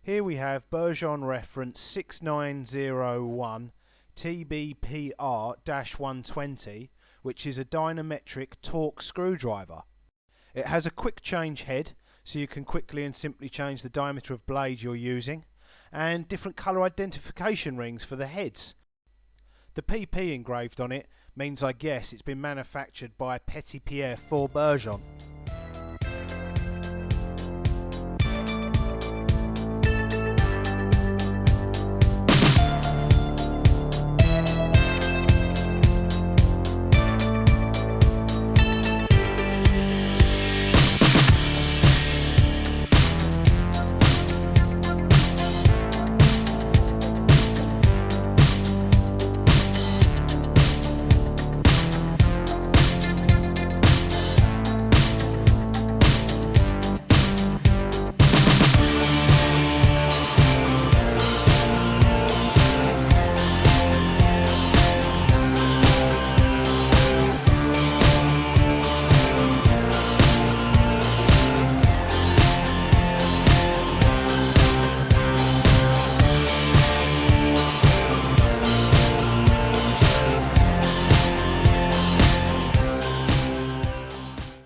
Here we have BERGEON reference 6901 TBPR-120, which is a dynametric torque screwdriver. It has a quick change head, so you can quickly and simply change the diameter of blade you're using, and different colour identification rings for the heads. The PP engraved on it means, I guess, it's been manufactured by Petit Pierre for BERGEON.